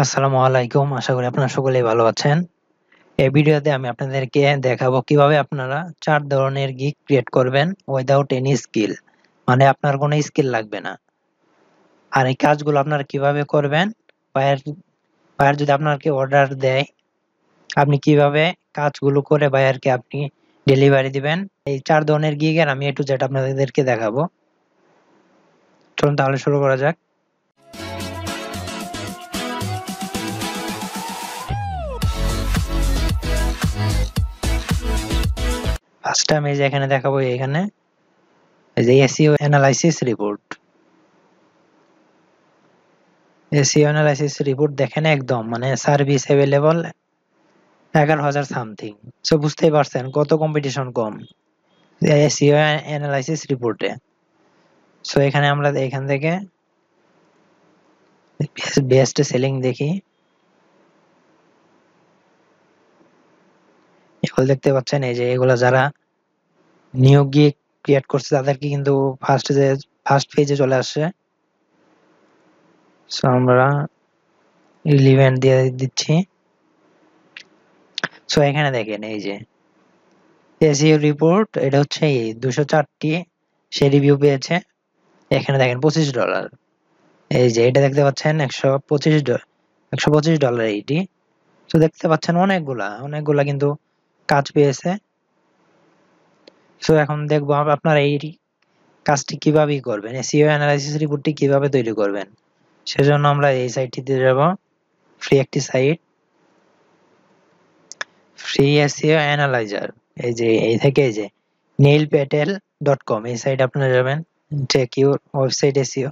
আসসালামু আলাইকুম। আশা করি আপনারা সকলেই ভালো আছেন। এই ভিডিওতে আমি আপনাদেরকে দেখাবো কিভাবে আপনারা ৪ ধরনের গিগ ক্রিয়েট করবেন উইথআউট এনি স্কিল। মানে আপনার কোনো স্কিল লাগবে না। আর এই কাজগুলো আপনারা কিভাবে করবেন, বায়ার বায়ার যদি আপনাকে অর্ডার দেয়, আপনি কিভাবে কাজগুলো করে বায়ারকে আপনি ডেলিভারি দিবেন। এই ৪ ধরনের গিগের আমি A to Z আপনাদেরকে দেখাবো। চলুন তাহলে শুরু করা যাক। ফার্স্ট আমি এই যে এখানে দেখাবো এখানে এই যে SEO analysis report. SEO analysis report দেখেন একদম মানে সার্ভিস এভেলেবল 11,000 সামথিং। সো বুঝতেই পারছেন কত কম্পিটিশন কম SEO অ্যানালাইসিস রিপোর্টে। সো এখানে আমরা এখান থেকে বেস্ট সেলিং দেখি। এগুলো দেখতে পাচ্ছেন এই যে এগুলো যারা নিউ গিগ ক্রিয়েট করছে তাদেরকে কিন্তু ফার্স্ট পেজে চলে আসছে। সো আমরা রিলিভেন্ট দিয়ে দিচ্ছি। সো এখানে দেখেন এই যে SEO রিপোর্ট, এটা হচ্ছে 204টি সে রিভিউ পেয়েছে। এখানে দেখেন $25। এই যে এটা দেখতে পাচ্ছেন $125 এইটি। তো দেখতে পাচ্ছেন অনেকগুলা কিন্তু কাজ পেয়েছে। সো এখন দেখবো আপনারা এই কাজটি কিভাবে করবেন, এসইও অ্যানালাইসিস রিপোর্টটি কিভাবে তৈরি করবেন। সেজন্য আমরা এই সাইটটিতে যাব, ফ্রি একটি সাইট, ফ্রি এসইও অ্যানালাইজার। এই যে এই থেকে এই যে neilpatel.com এই সাইট আপনারা যাবেন, চেক ইউর ওয়েবসাইট এসইও।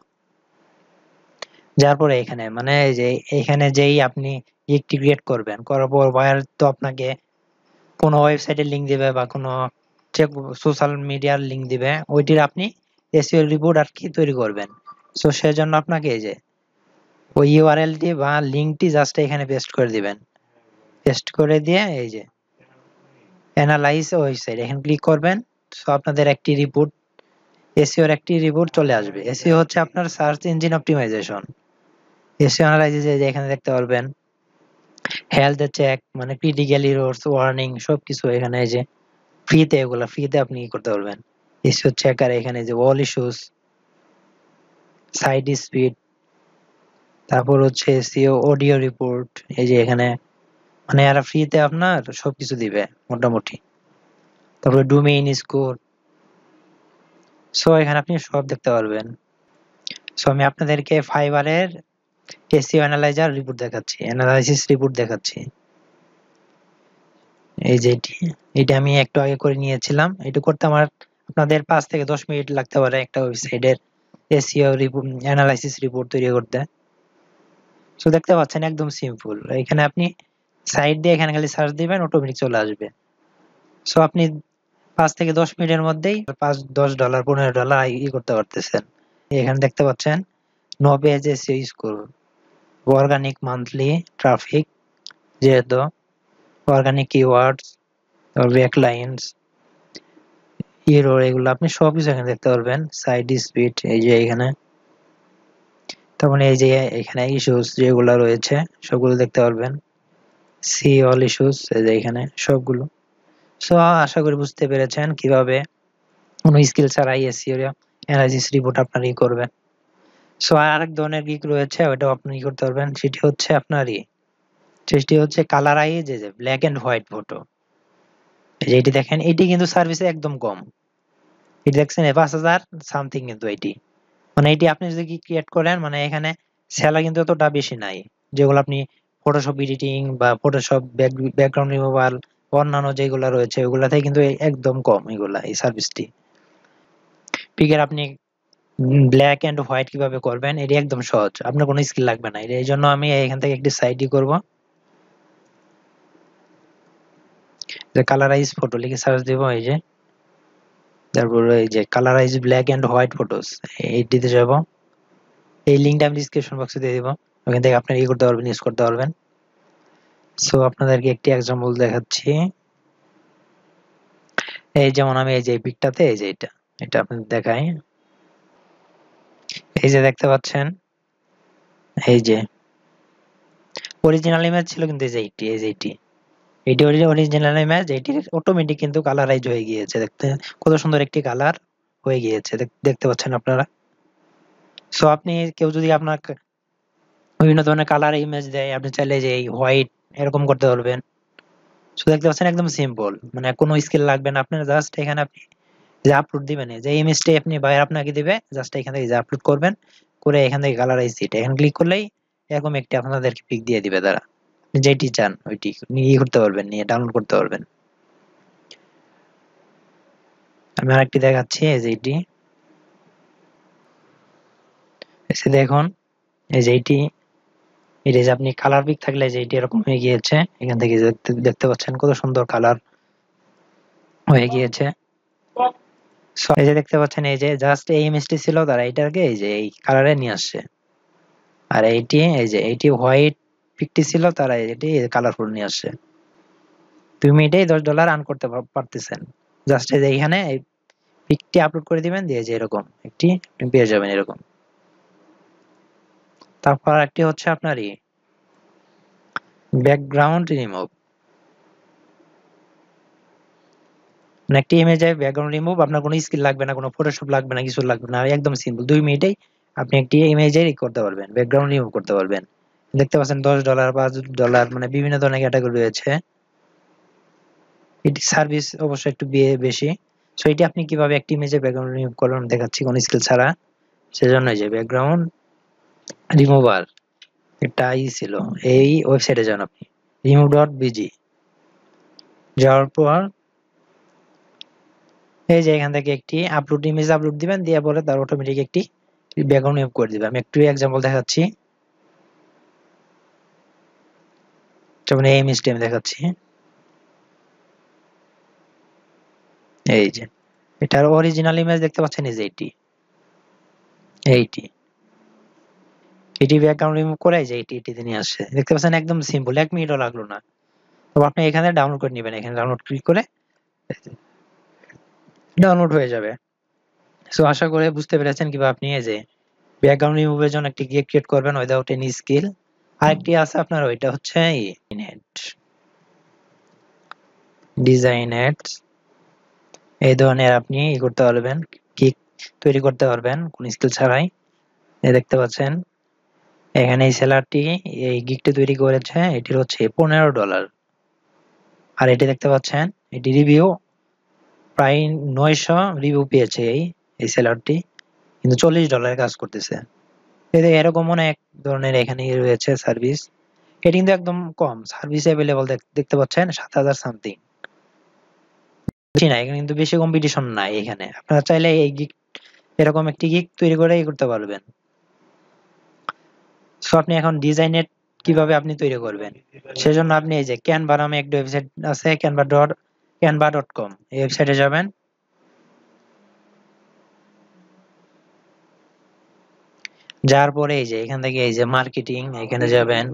যার পরে এখানে মানে এই যে এখানে যেই আপনি গিগটি ক্রিয়েট করবেন, করার পর বায়ার তো আপনাকে কোনো ওয়েবসাইটের লিংক দিবে বা কোনো সোশ্যাল মিডিয়ার লিংক দিবে, ওইটির আপনি এসইও রিপোর্ট আর কি তৈরি করবেন। সো সেজন্য আপনাকে এই যে ওই ইউআরএলটি বা লিংকটি জাস্ট এখানে পেস্ট করে দিবেন। পেস্ট করে দিয়ে এই যে অ্যানালাইজ ওয়েবসাইট এখানে ক্লিক করবেন। সো আপনাদের একটি রিপোর্ট, এসইওর একটি রিপোর্ট চলে আসবে। এসইও হচ্ছে আপনার search engine optimization. SEO analysis এই যে এখানে দেখতে পারবেন হেলথ চেক, মানে ক্রিটিক্যাল এরর্স ওয়ার্নিং সবকিছু এখানে এই যে ফ্রিতে আপনি করতে পারবেন। এসইও চেকার এখানে যে অল ইস্যুস, সাইট স্পিড, তারপর হচ্ছে এসইও অডিও রিপোর্ট। এই যে এখানে মানে এরা ফ্রিতে আপনার সবকিছু দিবে মোটামুটি। তারপরে ডোমেইন স্কোর। সো এখানে আপনি সব দেখতে পারবেন। সো আমি আপনাদেরকে ফাইবারের এসইও অ্যানালাইজার রিপোর্ট দেখাচ্ছি, অ্যানালাইসিস রিপোর্ট দেখাচ্ছি। এই যে এটা আমি একটু আগে করে নিয়েছিলাম। এটা করতে আমার আপনাদের 5 থেকে 10 মিনিট লাগতে পারে একটা ওয়েবসাইটের এসইও রিপোর্ট অ্যানালাইসিস রিপোর্ট তৈরি করতে। সো দেখতে পাচ্ছেন একদম সিম্পল। এখানে আপনি সাইট দিয়ে এখানে খালি সার্চ দিবেন, অটোমেটিক চলে আসবে। সো আপনি 5 থেকে 10 মিনিটের মধ্যেই $5, $10, $15 করতে পারতেছেন। এখানে দেখতে পাচ্ছেন no page SEO score, organic monthly traffic, যেহেতু অর্গানিক কিওয়ার্ডস, ব্যাকলাইনস, এরর, এগুলো আপনি সবকিছু এখানে দেখতে পারবেন। সাইট স্পিড এই যে এখানে, তখন এই যে এখানে ইস্যুস যেগুলো রয়েছে সবগুলো দেখতে পারবেন। সি অল ইস্যুস এই যে এখানে সবগুলো। সো আশা করি বুঝতে পেরেছেন কিভাবে কোনো স্কিল ছাড়াই এসইও অ্যানালাইসিস রিপোর্ট আপনার করবেন। সো আরেক ধরনের গিগ রয়েছে, ওইটাও আপনি করতে পারবেন। সেটি হচ্ছে কালারাইজ, এই যে ব্ল্যাক এন্ড হোয়াইট ফটো। এটি দেখেন, এটি কিন্তু সার্ভিসে একদম কম। এটি দেখছেন 5,000 সামথিং কিন্তু এটি। মানে এটি আপনি যদি ক্রিয়েট করেন, মানে এখানে স্যালারি কিন্তু অতটা বেশি নাই। যেগুলো আপনি ফটোশপ এডিটিং বা ফটোশপ ব্যাকগ্রাউন্ড রিমুভাল অন্যান্য যেগুলো রয়েছে ওগুলাতে কিন্তু একদম কম এগুলা, এই সার্ভিসটি। পিকের আপনি ব্ল্যাক এন্ড হোয়াইট কিভাবে করবেন এটি একদম সহজ, আপনার কোনো স্কিল লাগবে না। এই জন্য আমি এখান থেকে একটি সাইটই করব, যে কালারাইজ ফটো লিখে সার্চ দিব। এই যে তারপরে এই যে colourise black and white photos, এইটিতে যাব। এই লিঙ্কটা আমি ডিসক্রিপশন বক্সে দিয়ে দিব, ওখান থেকে আপনি করতে পারবেন, ইউজ করতে পারবেন। সো আপনাদেরকে একটি এক্সাম্পল দেখাচ্ছি। এই যেমন আমি এই যে পিকটাতে এই যে এটা আপনাদের দেখাই। এই যে দেখতে পাচ্ছেন এই যে অরিজিনাল ইমেজ ছিল কিন্তু এইটি অরিজিনাল ইমেজ, এটির অটোমেটিক কিন্তু কালারাইজ হয়ে গিয়েছে। দেখতে কত সুন্দর একটি কালার হয়ে গিয়েছে, দেখতে পাচ্ছেন আপনারা। সো আপনি কেউ যদি আপনাকে বিভিন্ন ধরনের কালার ইমেজ দেয়, আপনি চাইলে যে এই হোয়াইট এরকম করতে পারবেন। সো দেখতে পাচ্ছেন একদম সিম্পল, মানে কোনো স্কিল লাগবে না আপনার, জাস্ট এখানে আপনি যে আপলোড দিবেন, যে ইমেজটাই আপনি বাইরে আপনাকে দিবে, জাস্ট এখান থেকে যে আপলোড করবেন, করে এখান থেকে কালারাইজ সিট এখানে ক্লিক করলেই এরকম একটি আপনাদেরকে পিক দিয়ে দিবে তারা। যেটি চান ওইটি নিয়ে করতে পারবেন, নিয়ে ডাউনলোড করতে পারবেন। আমি আরেকটি দেখাচ্ছি, এই যে এটি, এসে দেখুন এই যে এটি, এটা যে আপনি কালার পিক থাকলে যে এটি এরকম হয়ে গিয়েছে, এখান থেকে দেখতে পাচ্ছেন কত সুন্দর কালার হয়ে গিয়েছে। এই যে দেখতে পাচ্ছেন, এই যে জাস্ট এই ইমেজটি ছিল, তারা এটাকে এই যে এই কালারে নিয়ে আসছে। আর এইটি, এই যে এইটি হোয়াইট পিকটি ছিল, তারা এটি কালারফুল নিয়ে আসছে। 2 মিনিটেই $10 আর্ন করতে পারতেছেন। জাস্ট এই যে এখানে এই পিকটি আপলোড করে দিবেন, দিয়ে যে এরকম একটি আপনি পেয়ে যাবেন এরকম। তারপর একটি হচ্ছে আপনার ব্যাকগ্রাউন্ড রিমুভ। মানে একটি ইমেজে ব্যাকগ্রাউন্ড রিমুভ, আপনার কোনো স্কিল লাগবে না, কোনো ফটোশপ লাগবে না, কিছু লাগবে না, একদম সিম্পল 2 মিনিটেই আপনি একটি ইমেজের করতে পারবেন, ব্যাকগ্রাউন্ড রিমুভ করতে পারবেন। দেখতে পাচ্ছেন $10, $5 মানে বিভিন্ন ধরনের ক্যাটাগরি রয়েছে। এটি সার্ভিস অবশ্যই একটু বেশি। সো এটি আপনি কিভাবে একটি ইমেজে ব্যাকগ্রাউন্ড রিমুভ করবেন দেখাচ্ছি, কোনো স্কিল ছাড়া। সেজন্য যে ব্যাকগ্রাউন্ড রিমুভার এটা ছিল, এই ওয়েবসাইটে যান আপনি, remove.bg। যাওয়ার পর এই যে এখান থেকে একটি আপলোড ইমেজ আপলোড দিবেন, দিয়ে পরে তার অটোমেটিক একটি ব্যাকগ্রাউন্ড রিমুভ করে দিবে। আমি একটু এক্সাম্পল দেখাচ্ছি, যেমন এই ইমেজটি আমি দেখাচ্ছি। এই যে এটার অরিজিনাল ইমেজ দেখতে পাচ্ছেন, এই যে এইটি এটি ব্যাকগ্রাউন্ড রিমুভ করে যে এটিতে নিয়ে আসছে। দেখতে পাচ্ছেন একদম সিম্পল, 1 মিনিটও লাগলো না। তো আপনি এখানে ডাউনলোড করে নেবেন, এখানে ডাউনলোড ক্লিক করে ডাউনলোড হয়ে যাবে। সো আশা করে বুঝতে পেরেছেন কিভাবে আপনি এই যে ব্যাকগ্রাউন্ড রিমুভের জন্য একটি গিগ ক্রিয়েট করবেন উইদাউট এনি স্কিল। আরেকটি আছে আপনার, ওইটা হচ্ছে ডিজাইনেট। এই ধরনের আপনি করতে পারবেন, গিগ তৈরি করতে পারবেন কোন স্কিল ছাড়াই। দেখতে পাচ্ছেন এখানে এই সেলারটি এই গিগটি তৈরি করেছে, এটির হচ্ছে $15। আর এটি দেখতে পাচ্ছেন, এটি রিভিউ প্রায় 900 রিভিউ পেয়েছে এই সেলারটি, কিন্তু $40 কাজ করতেছে। এরকম অনেক ধরনের এখানে রয়েছে সার্ভিস। এটি কিন্তু একদম কম সার্ভিস অ্যাভেলেবল, দেখতে পাচ্ছেন 7,000 সামথিং। বেশি না, এখানে কিন্তু বেশি কম্পিটিশন নাই। এখানে আপনারা চাইলে এই গিগ এরকম একটি গিগ তৈরি করে করতে পারবেন। সো আপনি এখন ডিজাইনের কিভাবে আপনি তৈরি করবেন, সেজন্য আপনি এই যে ক্যানভা নামে একটা ওয়েবসাইট আছে, canva.com, এই ওয়েবসাইটে যাবেন। যাওয়ার পরে এই যে এখান থেকে এই যে মার্কেটিং, এখানে যাবেন।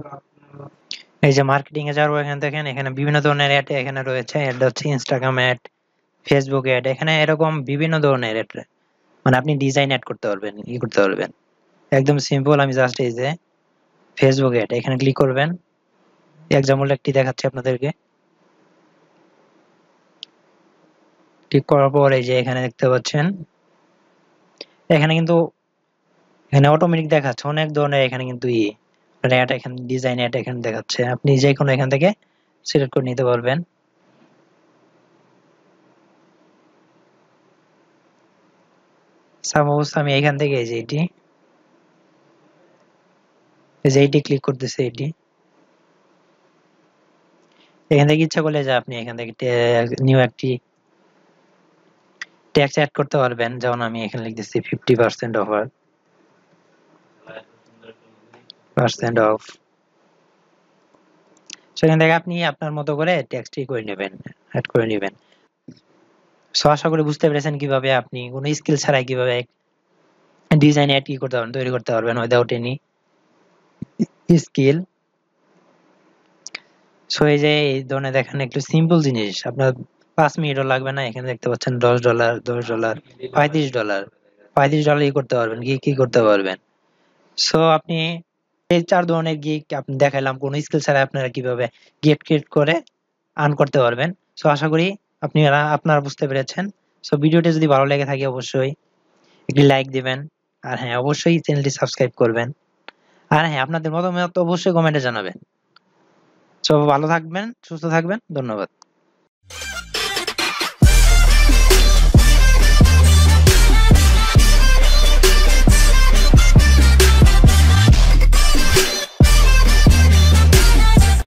এই যে মার্কেটিং এ যাওয়ার পর এখানে দেখেন, এখানে বিভিন্ন ধরনের অ্যাড এখানে রয়েছে। অ্যাড হচ্ছে ইনস্টাগ্রাম অ্যাড, ফেসবুক অ্যাড, এখানে এরকম বিভিন্ন ধরনের অ্যাড, মানে আপনি ডিজাইন অ্যাড করতে পারবেন, করতে পারবেন একদম সিম্পল। আমি জাস্ট এই যে ফেসবুক অ্যাড এখানে ক্লিক করবেন। এক্সাম্পল একটি দেখাচ্ছি আপনাদেরকে। ক্লিক করার পর এই যে এখানে দেখতে পাচ্ছেন, এখানে কিন্তু এখানে অটোমেটিক দেখাচ্ছে অনেক ধরনের, এখানে কিন্তু অ্যাড, এখানে ডিজাইন অ্যাড এখানে দেখাচ্ছে। আপনি যে কোনো এখান থেকে সিলেক্ট করে নিতে পারবেন। সাপোজ আমি এখান থেকে এই যে এইটি ক্লিক করতেছি, এখান থেকে ইচ্ছা করলে যে আপনি এখান থেকে নিউ একটি ট্যাক্স অ্যাড করতে পারবেন। যেমন আমি এখানে লিখতেছি 50% অফার, পার্সেন্ট অফ। সেখান থেকে আপনি আপনার মতো করে ট্যাক্সটি করে নেবেন, অ্যাড করে নেবেন। সো আশা করি বুঝতে পেরেছেন কিভাবে আপনি কোনো স্কিল ছাড়াই কিভাবে ডিজাইন অ্যাড কি করতে পারবেন, তৈরি করতে পারবেন উইদাউট এনি স্কিল। সো এই যে এই ধরনের দেখেন একটু সিম্পল জিনিস, আপনার 5 মিনিটও লাগবে না। এখানে দেখতে পাচ্ছেন $10, $35, $35 করতে পারবেন, কি কি করতে পারবেন। সো আপনি এই 4 ধরনের গিগ আপনি দেখাইলাম কোন স্কিল ছাড়া আপনারা কিভাবে গেট ক্রিয়েট করে আর্ন করতে পারবেন। সো আশা করি আপনারা বুঝতে পেরেছেন। সো ভিডিওটি যদি ভালো লেগে থাকে অবশ্যই একটি লাইক দিবেন। আর হ্যাঁ, অবশ্যই চ্যানেলটি সাবস্ক্রাইব করবেন। আর হ্যাঁ, আপনাদের মতামত অবশ্যই কমেন্টে জানাবেন। সো ভালো থাকবেন, সুস্থ থাকবেন। ধন্যবাদ।